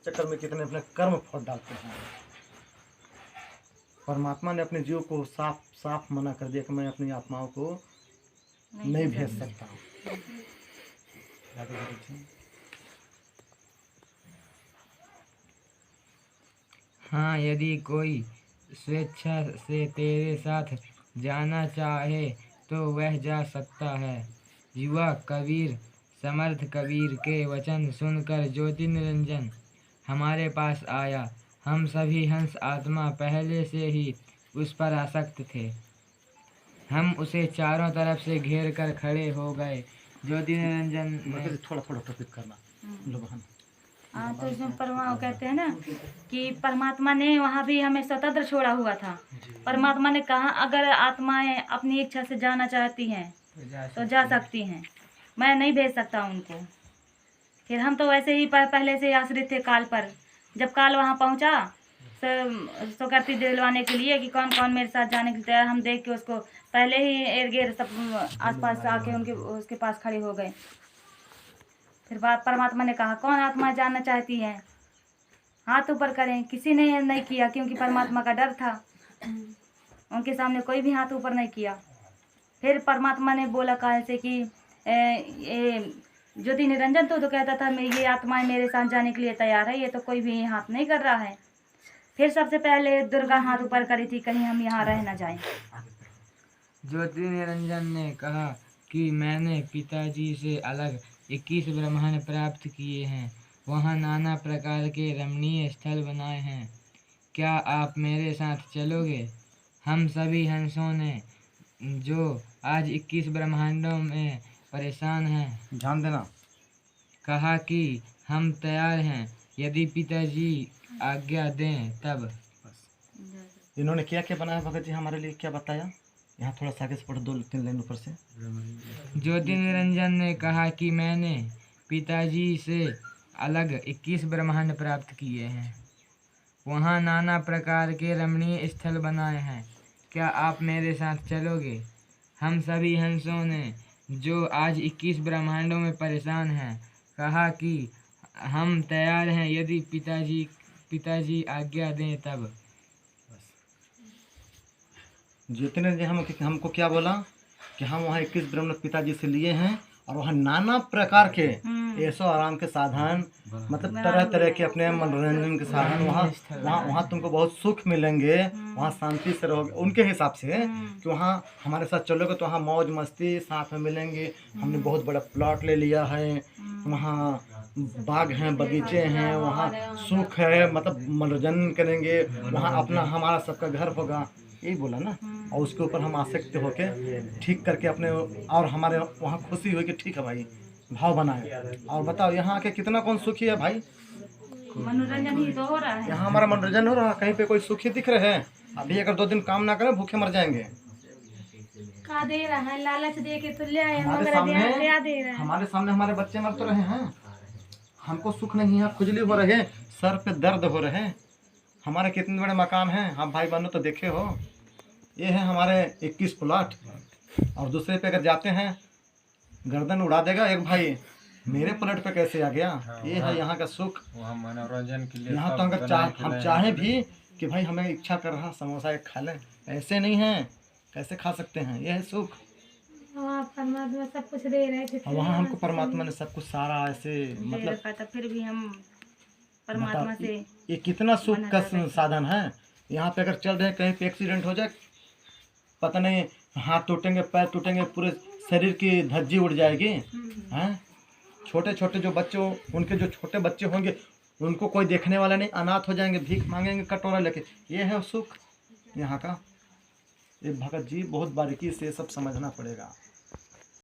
चक्कर में कितने अपने कर्म फल डालते हैं। परमात्मा ने अपने जीव को साफ साफ मना कर दिया कि मैं अपनी आत्माओं को नहीं भेज सकता। हाँ, यदि कोई स्वेच्छा से तेरे साथ जाना चाहे तो वह जा सकता है। युवा कबीर समर्थ कबीर के वचन सुनकर ज्योति निरंजन हमारे पास आया। हम सभी हंस आत्मा पहले से ही उस पर आसक्त थे। हम उसे चारों तरफ से घेर कर खड़े हो गए। ज्योति निरंजन ने थोड़ा थोड़ा टॉपिक करना। हाँ, तो इसमें कहते हैं ना कि परमात्मा ने वहाँ भी हमें स्वतंत्र छोड़ा हुआ था। परमात्मा ने कहा अगर आत्माएं अपनी इच्छा से जाना चाहती हैं तो जा सकती हैं, मैं नहीं भेज सकता उनको। फिर हम तो वैसे ही पहले से आश्रित थे काल पर। जब काल वहाँ पहुँचा स्वीकृति दिलवाने के लिए कि कौन कौन मेरे साथ जाने के लिए तैयार, हम देख के उसको पहले ही इर्द-गिर्द सब आसपास आके उसके पास खड़े हो गए। फिर परमात्मा ने कहा कौन आत्मा जानना चाहती है, हाथ ऊपर करें। किसी ने नहीं किया क्योंकि परमात्मा का डर था। उनके सामने कोई भी हाथ ऊपर नहीं किया। फिर परमात्मा ने बोला काल से कि ज्योति निरंजन तो कहता था ये आत्माएं मेरे साथ जाने के लिए तैयार है, ये तो कोई भी हाथ नहीं कर रहा है। फिर सबसे पहले दुर्गा हाथ ऊपर करी थी, कहीं हम यहाँ रह न जाएं। ज्योति निरंजन ने कहा कि मैंने पिताजी से अलग 21 ब्रह्मांड प्राप्त किए हैं। वहाँ नाना प्रकार के रमणीय स्थल बनाए हैं। क्या आप मेरे साथ चलोगे? हम सभी हंसों ने जो आज 21 ब्रह्मांडों में परेशान हैं, ध्यान देना, कहा कि हम तैयार हैं, यदि पिताजी आज्ञा दें तब। इन्होंने क्या क्या बनाया भगत जी हमारे लिए, क्या बताया? यहाँ थोड़ा सा आगे से पढ़ो, 2-3 लाइन ऊपर से। ज्योति निरंजन ने कहा कि मैंने पिताजी से अलग 21 ब्रह्मांड प्राप्त किए हैं। वहाँ नाना प्रकार के रमणीय स्थल बनाए हैं। क्या आप मेरे साथ चलोगे? हम सभी हंसों ने जो आज 21 ब्रह्मांडों में परेशान हैं, कहा कि हम तैयार हैं, यदि पिताजी आज्ञा दें तब। ज्योति ने हमको क्या बोला कि हम वहाँ 21 ब्रह्मांड पिताजी से लिए हैं और वहाँ नाना प्रकार के ऐशो आराम के साधन, मतलब तरह तरह के अपने मनोरंजन के साधन, वहाँ तुमको बहुत सुख मिलेंगे, वहाँ शांति से रहोगे उनके हिसाब से कि वहाँ हमारे साथ चलोगे तो वहाँ मौज मस्ती साथ में मिलेंगे। हमने बहुत बड़ा प्लॉट ले लिया है, वहाँ बाग हैं, बगीचे हैं, वहाँ सुख है, मतलब मनोरंजन करेंगे, वहाँ अपना हमारा सबका घर होगा, यही बोला ना। और उसके ऊपर हम आसक्त होके ठीक करके अपने, और हमारे वहाँ खुशी हुई कि ठीक है भाई, भाव बनाए। और बताओ यहाँ आके कितना कौन सुखी है भाई? मनोरंजन ही तो हो रहा है। यहाँ हमारा मनोरंजन हो रहा है, कहीं पे कोई सुखी दिख रहे हैं? अभी अगर 2 दिन काम ना करें भूखे मर जाएंगे। का दे रहा है, लालच दे के तो ले आए, हमारे सामने हमारे बच्चे मर तो रहे हैं, हमको सुख नहीं है, खुजली हो रहे, सर पे दर्द हो रहे। हमारे कितने बड़े मकान हैं, आप भाई बहनों तो देखे हो। ये है हमारे 21 प्लॉट, और दूसरे पे अगर जाते हैं गर्दन उड़ा देगा एक भाई, मेरे प्लॉट पे कैसे आ गया। ये है यहाँ का सुख, मनोरंजन के लिए। यहाँ तो अगर हम चाहे भी कि भाई हमें इच्छा कर रहा समोसा एक खा लें, ऐसे नहीं है, कैसे खा सकते हैं। यह है सुख। परमात्मा सब कुछ दे रहे थे, वहाँ हमको परमात्मा ने सब कुछ सारा ऐसे मतलब, फिर भी हम परमात्मा से ये कितना सुख का साधन है। यहाँ पे अगर चल रहे कहीं पे एक्सीडेंट हो जाए, पता नहीं हाथ टूटेंगे, पैर टूटेंगे, पूरे शरीर की धज्जी उड़ जाएगी। हैं छोटे छोटे जो बच्चे, उनके जो छोटे बच्चे होंगे उनको कोई देखने वाला नहीं, अनाथ हो जाएंगे, भीख मांगेंगे कटोरा लेके। ये है सुख यहाँ का। ये भगत जी बहुत बारीकी से सब समझना पड़ेगा।